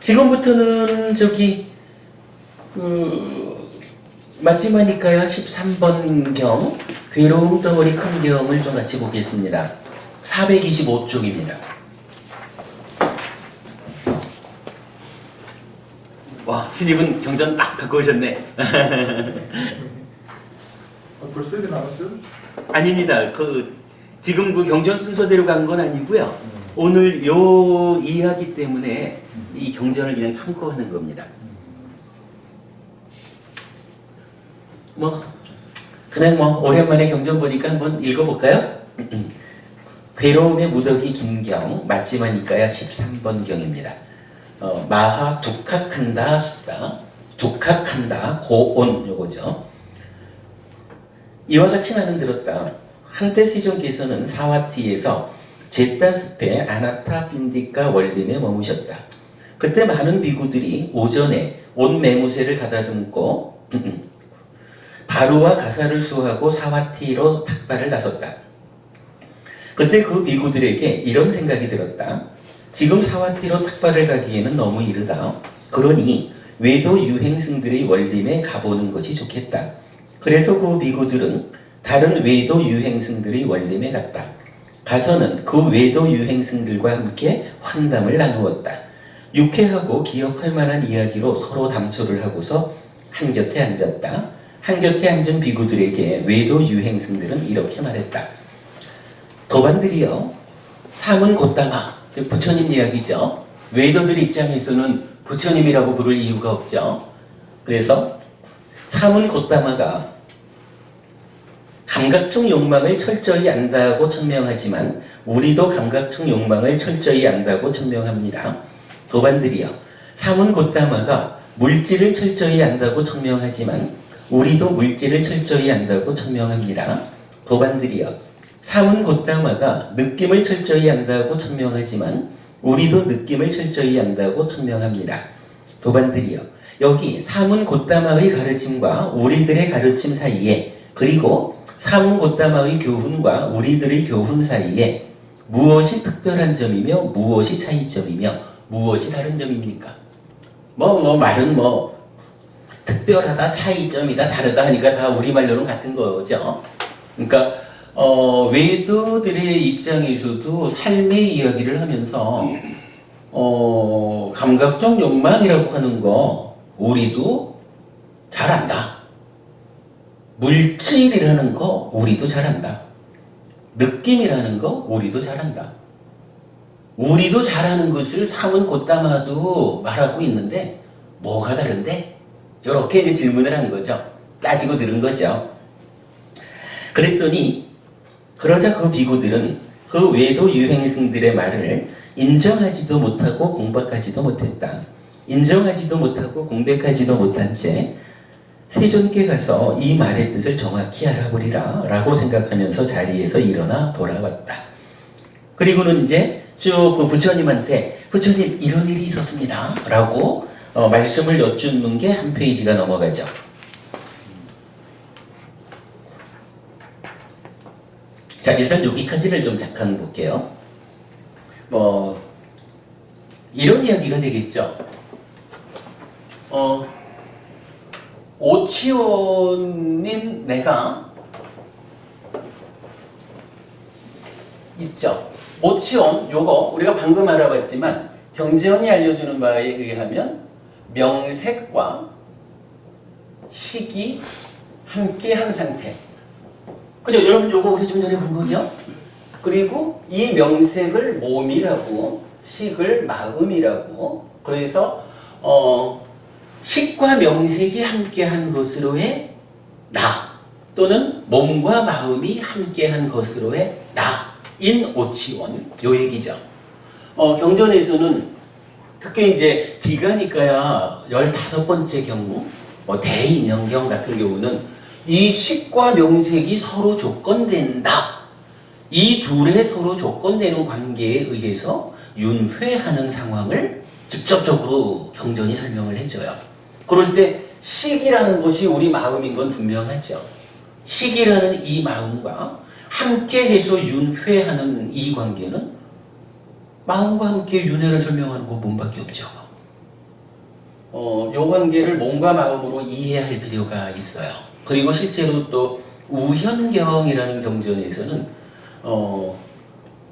지금부터는 맞지마니까야 13번경 괴로움 덩어리 큰 경을 좀 같이 보겠습니다. 425쪽입니다. 와, 스님은 경전 딱 갖고 오셨네. 벌써 이렇게 나왔어요? 아닙니다. 지금 그 경전 순서대로 간 건 아니고요. 오늘 요 이야기 때문에 이 경전을 그냥 참고하는 겁니다. 그냥 오랜만에 경전 보니까 한번 읽어볼까요? 괴로움의 무더기 김경 맞지마니까야 13번 경입니다. 마하 두칵한다 숫다 두칵한다 고온 요거죠. 이와 같이 나는 들었다. 한때 세종께서는 사와티에서 제따스페 아나타 빈디카 원림에 머무셨다. 그때 많은 비구들이 오전에 온 매무새를 가다듬고 바루와 가사를 수하고 사와티로 탁발을 나섰다. 그때 그 비구들에게 이런 생각이 들었다. 지금 사와티로 탁발을 가기에는 너무 이르다. 그러니 외도 유행승들의 원림에 가보는 것이 좋겠다. 그래서 그 비구들은 다른 외도 유행승들의 원림에 갔다. 가서는 그 외도 유행승들과 함께 환담을 나누었다. 유쾌하고 기억할 만한 이야기로 서로 담소를 하고서 한곁에 앉았다. 한곁에 앉은 비구들에게 외도 유행승들은 이렇게 말했다. 도반들이여, 삼은 곧다마, 부처님 이야기죠. 외도들 입장에서는 부처님이라고 부를 이유가 없죠. 그래서 삼은 곧다마가 감각적 욕망을 철저히 안다고 천명하지만 우리도 감각적 욕망을 철저히 안다고 천명합니다. 도반들이여, 삼은 곧다마가 물질을 철저히 안다고 천명하지만 우리도 물질을 철저히 안다고 천명합니다. 도반들이여, 삼은 곧다마가 느낌을 철저히 안다고 천명하지만 우리도 느낌을 철저히 안다고 천명합니다. 도반들이여, 여기 삼은 곧다마의 가르침과 우리들의 가르침 사이에, 그리고 삼은 곧다마의 교훈과 우리들의 교훈 사이에 무엇이 특별한 점이며 무엇이 차이점이며 무엇이 다른 점입니까? 말은 특별하다, 차이점이다, 다르다 하니까 다 우리말로는 같은 거죠. 그러니까 외도들의 입장에서도 삶의 이야기를 하면서 감각적 욕망이라고 하는 거 우리도 잘 안다. 물질이라는 거 우리도 잘 안다. 느낌이라는 거 우리도 잘 안다. 우리도 잘하는 것을 삼은 곧다마도 말하고 있는데 뭐가 다른데? 이렇게 이제 질문을 한 거죠. 따지고 들은 거죠. 그랬더니 그러자 그 비구들은 그 외도 유행승들의 말을 인정하지도 못하고 공박하지도 못했다. 인정하지도 못하고 공백하지도 못한 채 세존께 가서 이 말의 뜻을 정확히 알아보리라 라고 생각하면서 자리에서 일어나 돌아왔다. 그리고는 이제 쭉 그 부처님한테 부처님 이런 일이 있었습니다 라고 말씀을 여쭙는 게 한 페이지가 넘어가죠. 자, 일단 여기까지를 좀 잠깐 볼게요. 이런 이야기가 되겠죠. 오치원인 내가 있죠. 오치원, 요거 우리가 방금 알아봤지만 경전이 알려주는 바에 의하면 명색과 식이 함께한 상태. 그죠? 여러분 요거 우리 좀 전에 본 거죠? 그리고 이 명색을 몸이라고, 식을 마음이라고. 그래서 식과 명색이 함께한 것으로의 나, 또는 몸과 마음이 함께한 것으로의 나인 오치원, 요 얘기죠. 경전에서는 특히 이제 디가니까야 15번째 경우, 대인연경 같은 경우는 이 식과 명색이 서로 조건된다. 이 둘의 서로 조건되는 관계에 의해서 윤회하는 상황을 직접적으로 경전이 설명을 해줘요. 그럴 때 식이라는 것이 우리 마음인 건 분명하죠. 식이라는 이 마음과 함께해서 윤회하는 이 관계는 마음과 함께 윤회를 설명하는 것 뿐밖에 없죠. 요 관계를 몸과 마음으로 이해할 필요가 있어요. 그리고 실제로 또 우현경이라는 경전에서는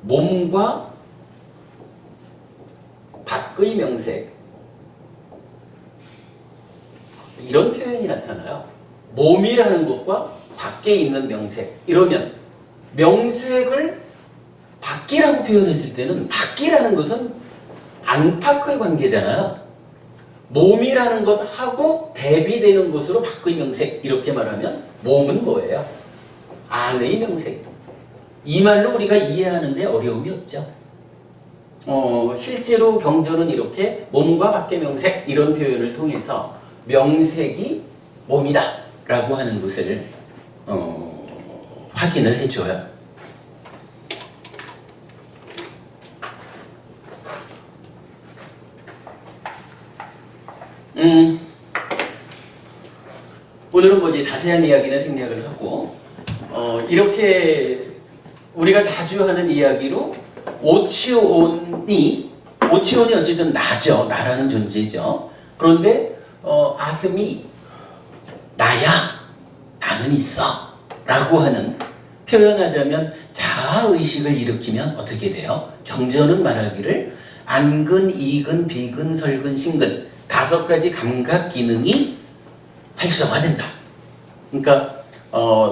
몸과 밖의 명색 이런 표현이 나타나요. 몸이라는 것과 밖에 있는 명색 이러면 명색을 밖이라고 표현했을 때는 밖이라는 것은 안팎의 관계잖아요. 몸이라는 것하고 대비되는 것으로 밖의 명색 이렇게 말하면 몸은 뭐예요? 안의 명색. 이 말로 우리가 이해하는데 어려움이 없죠. 실제로 경전은 이렇게 몸과 밖의 명색 이런 표현을 통해서 명색이 몸이다 라고 하는 것을 확인을 해줘요. 오늘은 뭐 이제 자세한 이야기는 생략을 하고 이렇게 우리가 자주 하는 이야기로 오치온이 어쨌든 나죠. 나라는 존재죠. 그런데 아스미 나야 나는 있어 라고 하는 표현하자면 자아의식을 일으키면 어떻게 돼요? 경전은 말하기를 안근, 이근, 비근, 설근, 신근 5가지 감각 기능이 활성화된다. 그러니까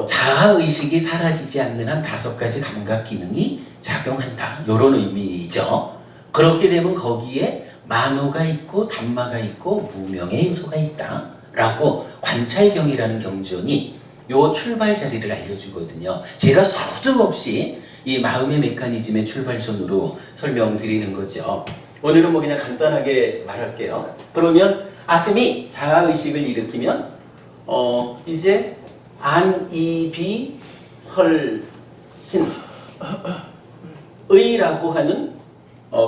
자아의식이 사라지지 않는 한 5가지 감각 기능이 작용한다. 이런 의미죠. 그렇게 되면 거기에 만호가 있고 단마가 있고 무명의 요소가 있다. 라고 관찰경이라는 경전이 요 출발 자리를 알려주거든요. 제가 서두 없이 이 마음의 메커니즘의 출발선으로 설명드리는 거죠. 오늘은 뭐 그냥 간단하게 말할게요. 그러면 아스미 자아의식을 일으키면 이제 안, 이, 비, 설, 신 의라고 하는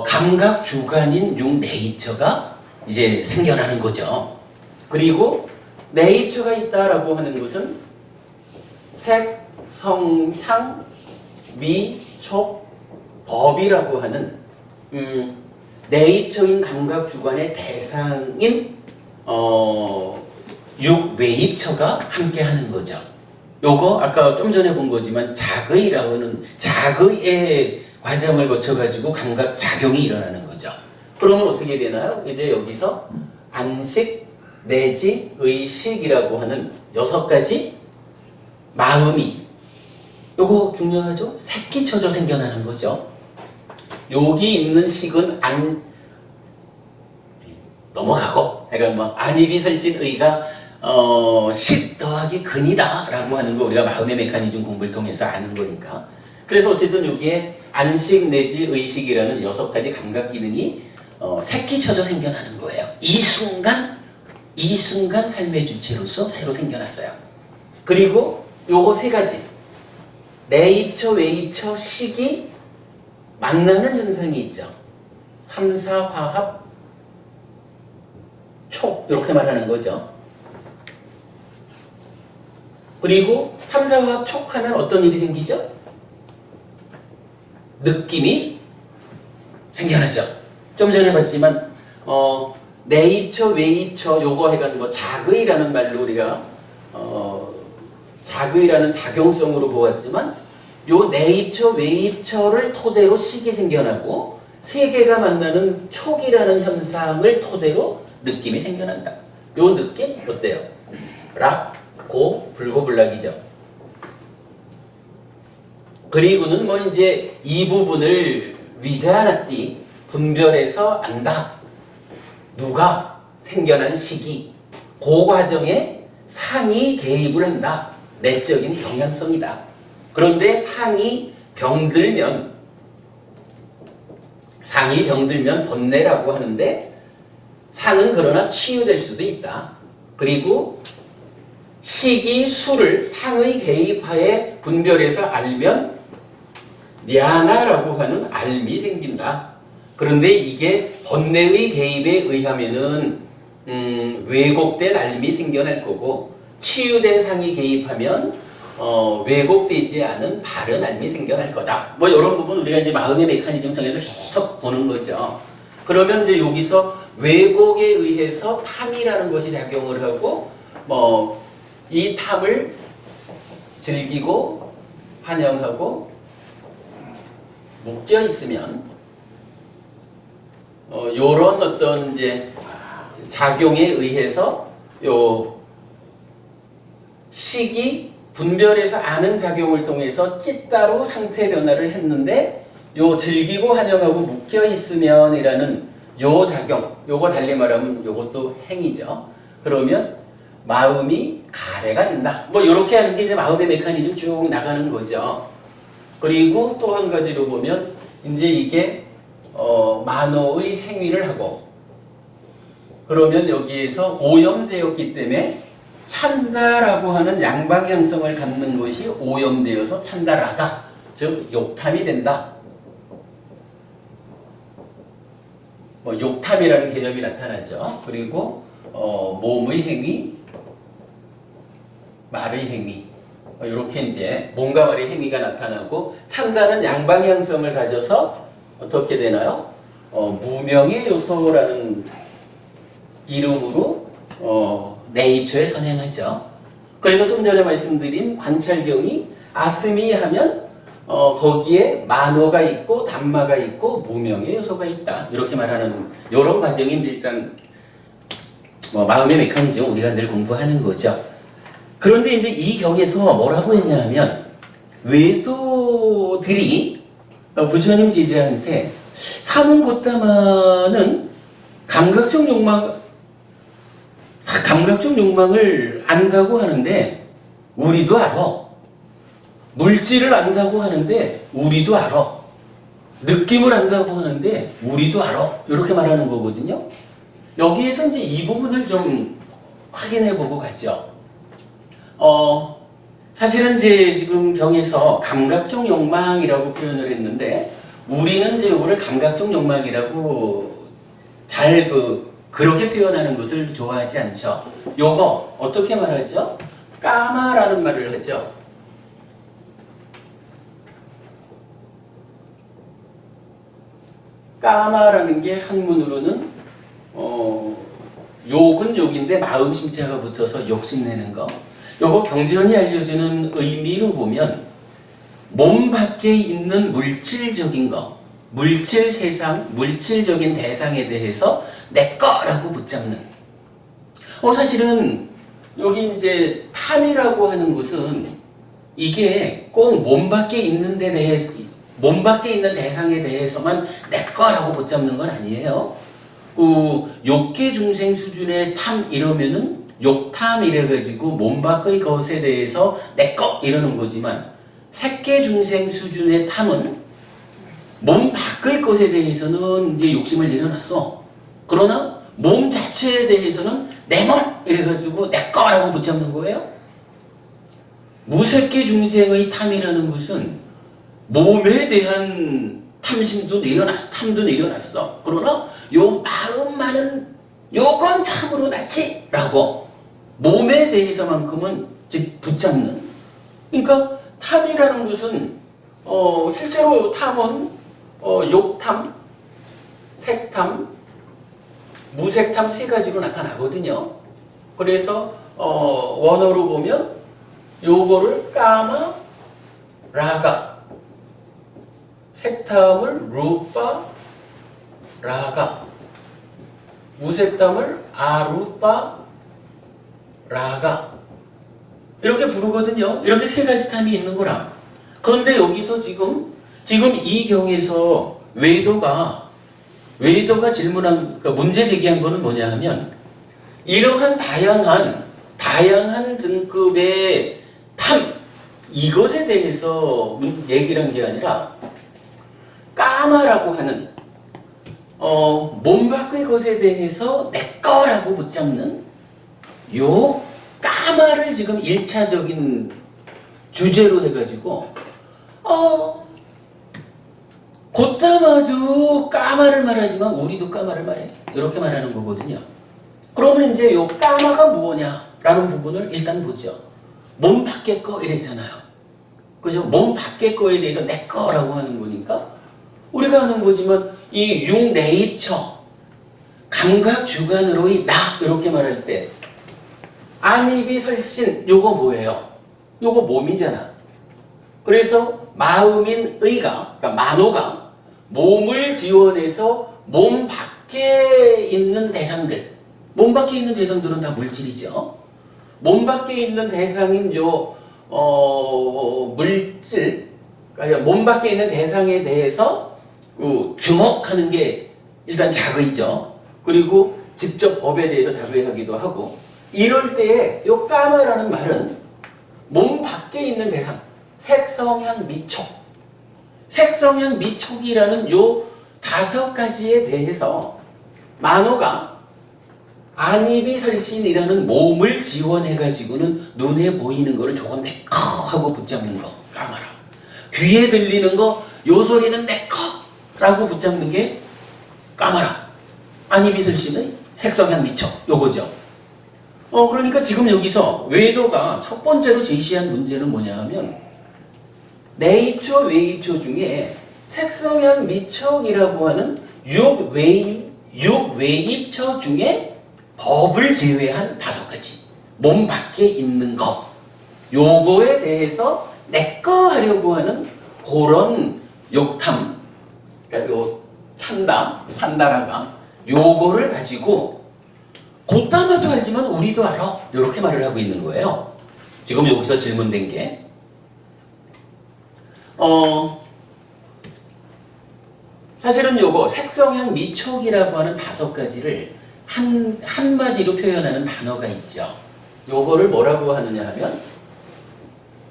감각 주관인 융 네이처가 이제 생겨나는 거죠. 그리고 네이처가 있다라고 하는 것은 색, 성, 향, 미, 촉, 법이라고 하는 네이처인 감각 주관의 대상인 육외입처가 함께 하는 거죠. 요거 아까 좀 전에 본 거지만 자의라고는 자의의 과정을 거쳐가지고 감각 작용이 일어나는 거죠. 그러면 어떻게 되나요? 이제 여기서 안식, 내지, 의식이라고 하는 6가지 마음이 요거 중요하죠? 새끼쳐져 생겨나는 거죠. 여기 있는 식은 넘어가고 그러니까 뭐 안입이 설신의가 식 더하기 근이다 라고 하는 거 우리가 마음의 메커니즘 공부를 통해서 아는 거니까. 그래서 어쨌든 여기에 안식 내지 의식이라는 6가지 감각 기능이 새끼쳐져 생겨나는 거예요. 이 순간 삶의 주체로서 새로 생겨났어요. 그리고 요거 3가지 내입처, 외입처, 식이 만나는 현상이 있죠. 3, 4 화합 촉 이렇게 말하는 거죠. 그리고 3, 4 화합 촉하면 어떤 일이 생기죠? 느낌이 생겨나죠. 좀 전에 봤지만 내입처, 외입처 요거 해가지고 자의라는 말로 우리가 자의라는 작용성으로 보았지만 요 내입처, 외입처를 토대로 식이 생겨나고 3개가 만나는 촉이라는 현상을 토대로 느낌이 생겨난다. 요 느낌 어때요? 락, 고, 불고불락이죠. 그리고는 뭐 이제 이 부분을 위자나띠 분별해서 안다. 누가 생겨난 시기, 그 과정에 상이 개입을 한다. 내적인 경향성이다. 그런데 상이 병들면 번뇌라고 하는데 상은 그러나 치유될 수도 있다. 그리고 식이 수를 상의 개입하에 분별해서 알면 냐나라고 하는 알미 생긴다. 그런데 이게 번뇌의 개입에 의하면은 왜곡된 알미 생겨날 거고 치유된 상이 개입하면 왜곡되지 않은 바른 알미 생겨날 거다. 뭐 이런 부분 우리가 이제 마음의 메커니즘 통해서 계속 보는 거죠. 그러면 이제 여기서 왜곡에 의해서 탐이라는 것이 작용을 하고 이 탐을 즐기고 환영하고 묶여 있으면 요런 어떤 이제 작용에 의해서 요 식이 분별해서 아는 작용을 통해서 찌따로 상태 변화를 했는데 요 즐기고 환영하고 묶여 있으면이라는 요 작용, 요거 달리 말하면 요것도 행위죠. 그러면 마음이 가래가 된다. 뭐 이렇게 하는 게 이제 마음의 메커니즘 쭉 나가는 거죠. 그리고 또 한 가지로 보면 이제 이게 만호의 행위를 하고 그러면 여기에서 오염되었기 때문에 찬다라고 하는 양방향성을 갖는 것이 오염되어서 찬다라다. 즉 욕탐이 된다. 욕탐이라는 개념이 나타나죠. 그리고 몸의 행위, 말의 행위 이렇게 이제 몸과 말의 행위가 나타나고 찬다는 양방향성을 가져서 어떻게 되나요? 무명의 요소라는 이름으로 네이처에 선행하죠. 그래서 좀 전에 말씀드린 관찰경이 아스미 하면 거기에 만호가 있고 담마가 있고 무명의 요소가 있다. 이렇게 말하는 이런 과정이 이제 일단 마음의 메커니즘 우리가 늘 공부하는 거죠. 그런데 이제 이 경에서 뭐라고 했냐 하면 외도들이 부처님 제자한테 사문고타마는 감각적 욕망을 안다고 하는데 우리도 알아. 물질을 안다고 하는데 우리도 알아. 느낌을 안다고 하는데 우리도 알아. 이렇게 말하는 거거든요. 여기에서 이제 이 부분을 좀 확인해 보고 가죠. 사실은 이제 지금 경에서 감각적 욕망이라고 표현을 했는데 우리는 이제 이거를 감각적 욕망이라고 잘 그렇게 표현하는 것을 좋아하지 않죠. 요거 어떻게 말하죠? 까마라는 말을 하죠. 까마라는 게 한문으로는 욕은 욕인데 마음 심자가 붙어서 욕심내는 거. 요거 경전이 알려주는 의미로 보면 몸 밖에 있는 물질적인 거, 물질 세상, 물질적인 대상에 대해서 내 거라고 붙잡는. 사실은 여기 이제 탐이라고 하는 것은 이게 꼭 몸 밖에 있는 데 대해서, 몸 밖에 있는 대상에 대해서만 내 거라고 붙잡는 건 아니에요. 욕계 중생 수준의 탐 이러면은 욕탐 이래가지고 몸 밖의 것에 대해서 내 거 이러는 거지만 색계 중생 수준의 탐은 몸 밖의 것에 대해서는 이제 욕심을 일어났어. 그러나 몸 자체에 대해서는 내 몸 이래가지고 내 거라고 붙잡는 거예요. 무색계 중생의 탐이라는 것은 몸에 대한 탐심도 일어났어. 탐도 일어났어. 그러나 요 마음만은 요건 참으로 낫지 라고 몸에 대해서만큼은 붙잡는. 그러니까 탐이라는 것은 실제로 탐은 욕탐, 색탐, 무색탐 세 가지로 나타나거든요. 그래서 원어로 보면 요거를 까마, 라가, 색탐을 루파, 라가, 무색탐을 아루파, 라가 이렇게 부르거든요. 이렇게 세 가지 탐이 있는 거라. 그런데 여기서 지금 이 경에서 외도가 질문한, 그러니까 문제 제기한 거는 뭐냐 하면 이러한 다양한 등급의 탐 이것에 대해서 얘기를 한 게 아니라 까마라고 하는 몸 밖의 것에 대해서 내 거라고 붙잡는 요 까마를 지금 1차적인 주제로 해가지고 고타마도 까마를 말하지만 우리도 까마를 말해. 이렇게 말하는 거거든요. 그러면 이제 요 까마가 뭐냐라는 부분을 일단 보죠. 몸 밖의 거 이랬잖아요. 그죠? 몸 밖의 거에 대해서 내 거라고 하는 거니까 우리가 하는 거지만 이 육네이처 감각 주관으로의 나 이렇게 말할 때 안입이 설신 요거 뭐예요? 요거 몸이잖아. 그래서 마음인 의가 그러니까 만호가 몸을 지원해서 몸 밖에 있는 대상들 몸 밖에 있는 대상들은 다 물질이죠. 몸 밖에 있는 대상인 요 물질 그러니까 몸 밖에 있는 대상에 대해서 주목하는 게 일단 자의죠. 그리고 직접 법에 대해서 자의하기도 하고 이럴 때에 요 까마라는 말은 몸 밖에 있는 대상 색성향 미촉 색성향 미촉이라는 요 5가지에 대해서 만호가 안입이 설신이라는 몸을 지원해가지고는 눈에 보이는 거를 조금 내꺼 하고 붙잡는 거 까마라. 귀에 들리는 거 요 소리는 내꺼 라고 붙잡는 게 까마라. 안입이 설신의 색성향 미촉 요거죠. 그러니까 지금 여기서 외도가 첫 번째로 제시한 문제는 뭐냐 하면 내입초, 외입초 중에 색성향 미촉이라고 하는 육외입초 중에 법을 제외한 5가지 몸 밖에 있는 것 요거에 대해서 내꺼 하려고 하는 그런 욕탐 그러니까 요 찬다라가 요거를 가지고 곧담아도 알지만 우리도 알아 이렇게 말을 하고 있는 거예요. 지금 여기서 질문된 게 사실은 요거 색성향 미촉이라고 하는 5가지를 한마디로 표현하는 단어가 있죠. 요거를 뭐라고 하느냐 하면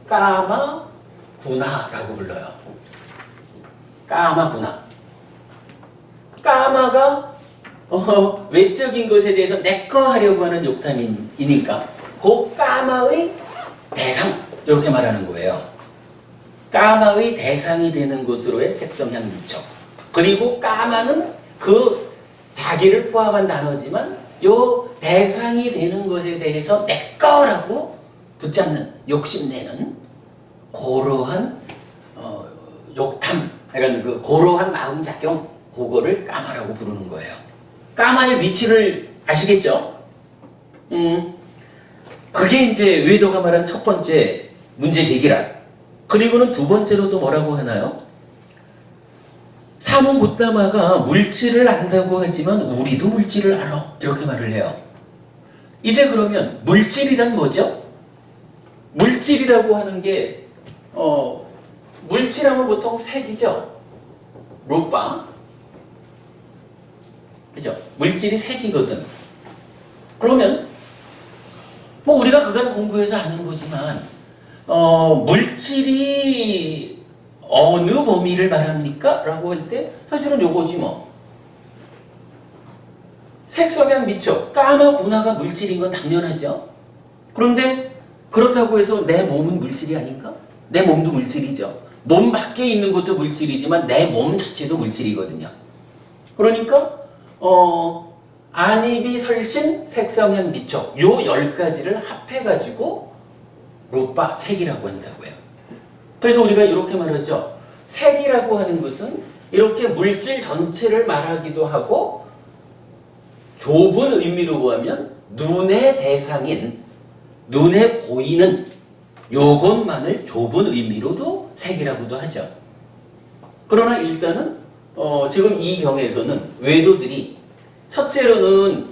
까마구나라고 불러요. 까마구나. 까마가 외적인 것에 대해서 내꺼 하려고 하는 욕탐이니까 그 까마의 대상 이렇게 말하는 거예요. 까마의 대상이 되는 것으로의 색성향 미촉. 그리고 까마는 그 자기를 포함한 단어지만 요 대상이 되는 것에 대해서 내 거라고 붙잡는 욕심내는 고러한 욕탐 그러니까 그 고러한 마음작용 그거를 까마라고 부르는 거예요. 까마의 위치를 아시겠죠? 그게 이제 외도가 말한 첫 번째 문제 제기라. 그리고는 두 번째로 또 뭐라고 하나요? 사문 곧다마가 물질을 안다고 하지만 우리도 물질을 알아 이렇게 말을 해요. 이제 그러면 물질이란 뭐죠? 물질이라고 하는 게 물질하면 보통 색이죠. 루파 그죠? 물질이 색이거든. 그러면 뭐 우리가 그간 공부해서 아는 거지만 물질이 어느 범위를 말합니까? 라고 할 때 사실은 요거지 뭐. 색성향 미촉, 까마구나가 물질인 건 당연하죠. 그런데 그렇다고 해서 내 몸은 물질이 아닌가? 내 몸도 물질이죠. 몸 밖에 있는 것도 물질이지만 내 몸 자체도 물질이거든요. 그러니까 안입이 설신, 색성향 미촉 요 10가지를 합해가지고 루파, 색이라고 한다고요. 그래서 우리가 이렇게 말하죠. 색이라고 하는 것은 이렇게 물질 전체를 말하기도 하고 좁은 의미로 보면 눈의 대상인 눈에 보이는 요것만을 좁은 의미로도 색이라고도 하죠. 그러나 일단은 지금 이 경에서는 외도들이 첫째로는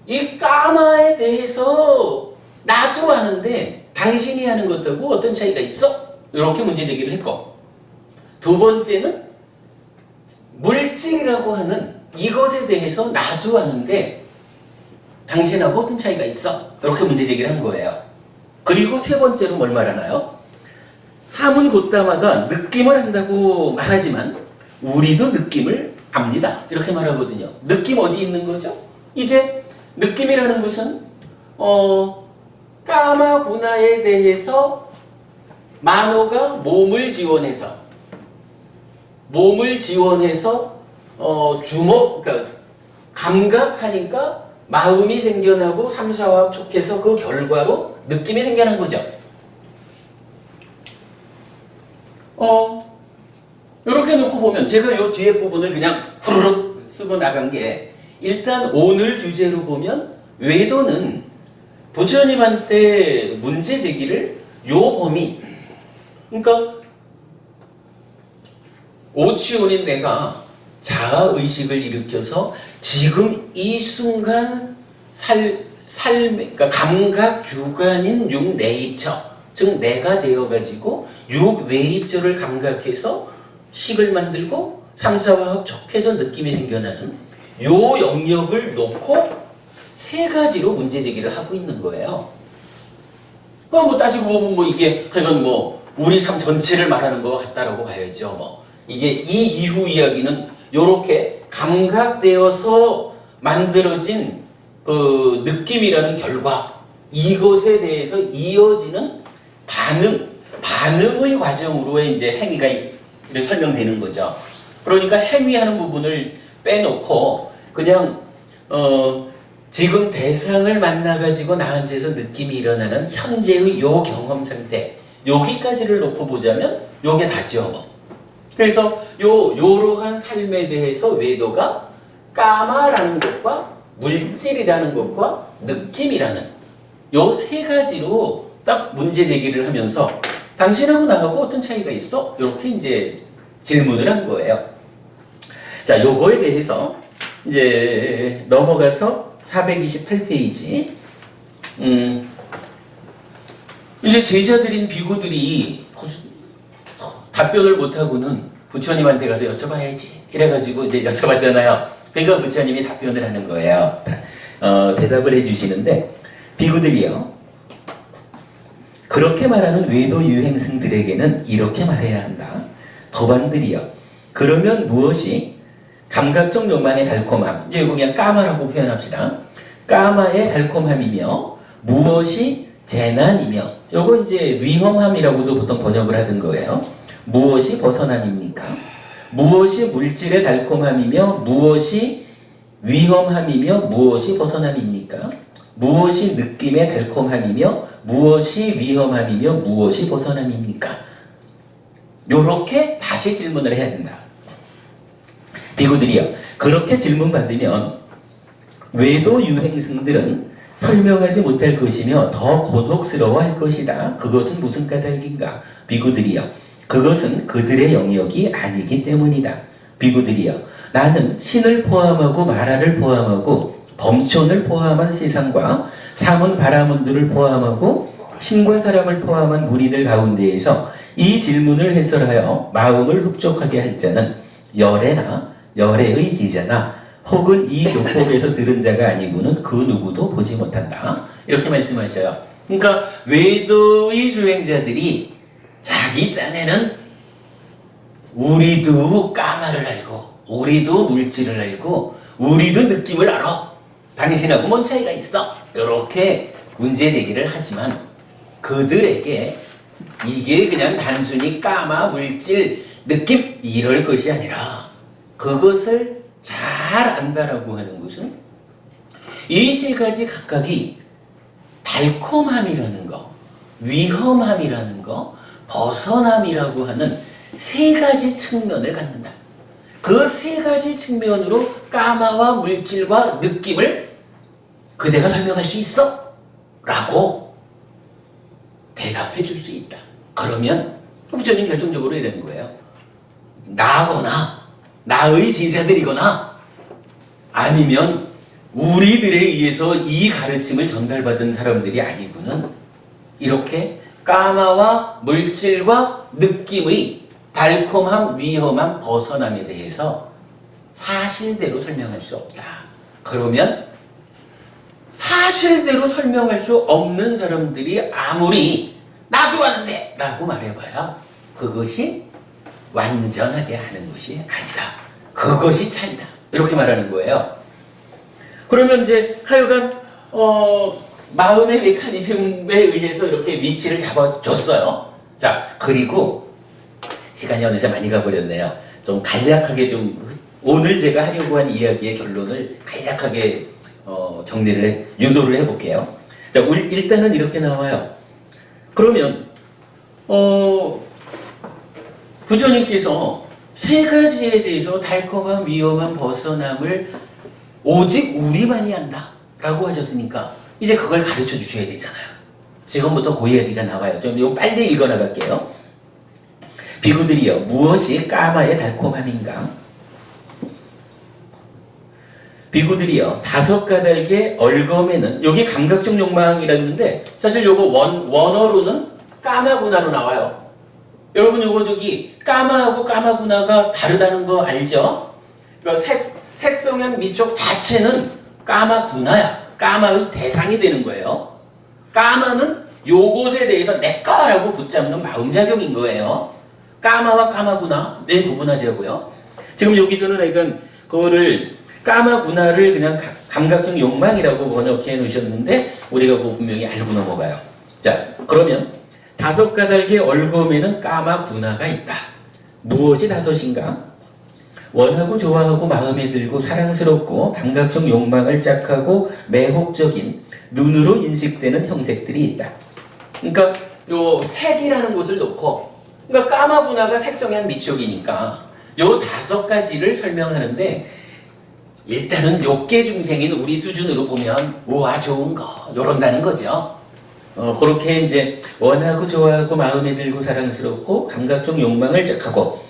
이 까마에 대해서 나도 아는데 당신이 하는 것하고 어떤 차이가 있어? 이렇게 문제 제기를 했고 두 번째는 물질이라고 하는 이것에 대해서 나도 아는데 당신하고 어떤 차이가 있어? 이렇게 문제 제기를 한 거예요. 그리고 세 번째로 뭘 말하나요? 사문 곧다마가 느낌을 한다고 말하지만 우리도 느낌을 압니다. 이렇게 말하거든요. 느낌 어디 있는 거죠? 이제 느낌이라는 것은 까마구나에 대해서 만호가 몸을 지원해서 그러니까 감각하니까 마음이 생겨나고 삼샤와 촉해서 그 결과로 느낌이 생겨난 거죠. 이렇게 놓고 보면 제가 요 뒤에 부분을 그냥 후루룩 쓰고 나간 게 일단 오늘 주제로 보면 외도는 부처님한테 문제 제기를 요 범위, 그러니까 오치온인 내가 자아의식을 일으켜서 지금 이 순간 그러니까 감각 주관인 육내입처, 즉 내가 되어가지고 육외입처를 감각해서 식을 만들고 삼사와 합척해서 느낌이 생겨나는 요 영역을 놓고 세 가지로 문제 제기를 하고 있는 거예요. 그럼 뭐 따지고 보면 뭐 이게 그건 뭐 우리 삶 전체를 말하는 것 같다라고 봐야죠. 뭐 이게 이 이후 이야기는 요렇게 감각되어서 만들어진 그 느낌이라는 결과, 이것에 대해서 이어지는 반응의 과정으로 이제 행위가 설명되는 거죠. 그러니까 행위하는 부분을 빼놓고 그냥 지금 대상을 만나가지고 나 앉아서 느낌이 일어나는 현재의 요 경험 상태, 여기까지를 놓고 보자면 요게 다죠. 뭐. 그래서 요러한 삶에 대해서 외도가 까마라는 것과 물질이라는 것과 느낌이라는 요 세 가지로 딱 문제 제기를 하면서 당신하고 나하고 어떤 차이가 있어? 이렇게 이제 질문을 한 거예요. 자, 요거에 대해서 이제 넘어가서 428페이지. 이제 제자들인 비구들이 답변을 못하고는 부처님한테 가서 여쭤봐야지. 이래가지고 이제 여쭤봤잖아요. 그러니까 부처님이 답변을 하는 거예요. 대답을 해주시는데, 비구들이요, 그렇게 말하는 외도 유행승들에게는 이렇게 말해야 한다. 도반들이요, 그러면 무엇이 감각적 욕망의 달콤함, 이제 이거 그냥 까마라고 표현합시다. 까마의 달콤함이며 무엇이 재난이며, 요거 이제 위험함이라고도 보통 번역을 하던 거예요. 무엇이 벗어남입니까? 무엇이 물질의 달콤함이며 무엇이 위험함이며 무엇이 벗어남입니까? 무엇이 느낌의 달콤함이며 무엇이 위험함이며 무엇이 벗어남입니까? 요렇게 다시 질문을 해야 된다. 비구들이요, 그렇게 질문받으면 외도 유행승들은 설명하지 못할 것이며 더 고독스러워할 것이다. 그것은 무슨 까닭인가? 비구들이요, 그것은 그들의 영역이 아니기 때문이다. 비구들이여, 나는 신을 포함하고 마라를 포함하고 범촌을 포함한 세상과 사문 바라문들을 포함하고 신과 사람을 포함한 무리들 가운데에서 이 질문을 해설하여 마음을 흡족하게 할 자는 열애나 열애의 제자나 혹은 이 교법에서 들은 자가 아니고는 그 누구도 보지 못한다. 이렇게 말씀하셔요. 그러니까 외도의 수행자들이 자기 딴에는 우리도 까마를 알고 우리도 물질을 알고 우리도 느낌을 알아. 당신하고 뭔 차이가 있어? 이렇게 문제 제기를 하지만 그들에게 이게 그냥 단순히 까마, 물질, 느낌 이럴 것이 아니라 그것을 잘 안다라고 하는 것은 이 세 가지 각각이 달콤함이라는 거, 위험함이라는 거, 벗어남이라고 하는 세 가지 측면을 갖는다. 그 세 가지 측면으로 까마와 물질과 느낌을 그대가 설명할 수 있어? 라고 대답해 줄 수 있다. 그러면 부처님 결정적으로 이러는 거예요. 나거나 나의 제자들이거나 아니면 우리들에 의해서 이 가르침을 전달받은 사람들이 아니고는 이렇게 까마와 물질과 느낌의 달콤함, 위험함, 벗어남에 대해서 사실대로 설명할 수 없다. 그러면 사실대로 설명할 수 없는 사람들이 아무리 나도 아는데 라고 말해봐야 그것이 완전하게 아는 것이 아니다. 그것이 차이다. 이렇게 말하는 거예요. 그러면 이제 하여간 마음의 메커니즘에 의해서 이렇게 위치를 잡아줬어요. 자, 그리고 시간이 어느새 많이 가버렸네요. 좀 간략하게 오늘 제가 하려고 한 이야기의 결론을 간략하게 정리를 유도를 해볼게요. 자, 일단은 이렇게 나와요. 그러면 부처님께서 세 가지에 대해서 달콤한, 위험한, 벗어남을 오직 우리만이 한다 라고 하셨으니까 이제 그걸 가르쳐 주셔야 되잖아요. 지금부터 그 이야기가 나와요. 좀 이거 빨리 읽어 나갈게요. 비구들이여 무엇이 까마의 달콤함인가? 비구들이여 다섯 가닥의 얼검에는 여기 감각적 욕망이라는데 사실 요거 원어로는 까마구나로 나와요. 여러분 요거 저기 까마하고 까마구나가 다르다는 거 알죠? 그러니까 색성향 미촉 자체는 까마구나야. 까마의 대상이 되는 거예요. 까마는 요것에 대해서 내 거라고 붙잡는 마음작용인 거예요. 까마와 까마구나 네 구분하자고요. 지금 여기서는 그러니까 그거를 까마구나를 그냥 감각적 욕망이라고 번역해 놓으셨는데 우리가 그거 분명히 알고 넘어가요. 자, 그러면 다섯 가닥의 얼검에는 까마구나가 있다. 무엇이 다섯인가? 원하고 좋아하고 마음에 들고 사랑스럽고 감각적 욕망을 짝하고 매혹적인 눈으로 인식되는 형색들이 있다. 그러니까 요 색이라는 것을 놓고 그러니까 까마구나가 색성향 미촉이니까 요 다섯 가지를 설명하는데 일단은 욕계 중생인 우리 수준으로 보면 우와 좋은 거 요런다는 거죠. 그렇게 이제 원하고 좋아하고 마음에 들고 사랑스럽고 감각적 욕망을 짝하고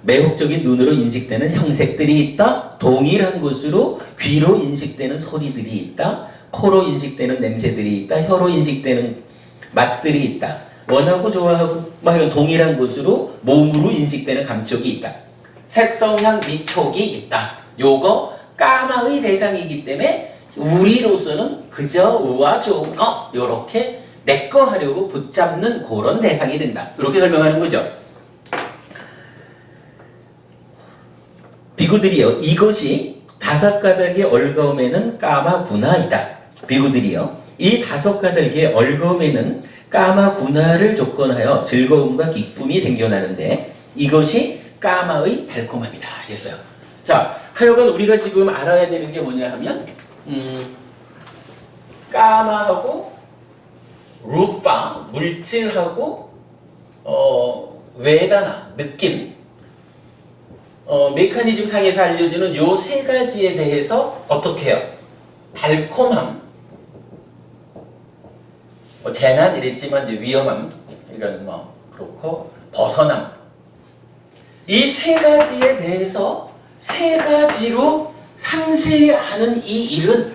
매혹적인 눈으로 인식되는 형색들이 있다. 동일한 곳으로 귀로 인식되는 소리들이 있다. 코로 인식되는 냄새들이 있다. 혀로 인식되는 맛들이 있다. 원하고 좋아하고 이건 동일한 곳으로 몸으로 인식되는 감촉이 있다. 색성향 미촉이 있다. 요거 까마의 대상이기 때문에 우리로서는 그저 우와 좋은 거 요렇게 내거 하려고 붙잡는 그런 대상이 된다. 이렇게 설명하는 거죠. 비구들이여 이것이 다섯 가닥의 얼검에는 까마구나이다. 비구들이여 이 다섯 가닥의 얼검에는 까마구나를 조건하여 즐거움과 기쁨이 생겨나는데 이것이 까마의 달콤함이다 했어요. 자, 하여간 우리가 지금 알아야 되는 게 뭐냐 하면 까마하고 루파 물질하고 웨다나 느낌 메커니즘 상에서 알려주는 요 세 가지에 대해서 어떻게 해요? 달콤함, 재난 이랬지만 이제 위험함, 이런 그렇고 벗어남 이 세 가지에 대해서 세 가지로 상세히 아는 이 일은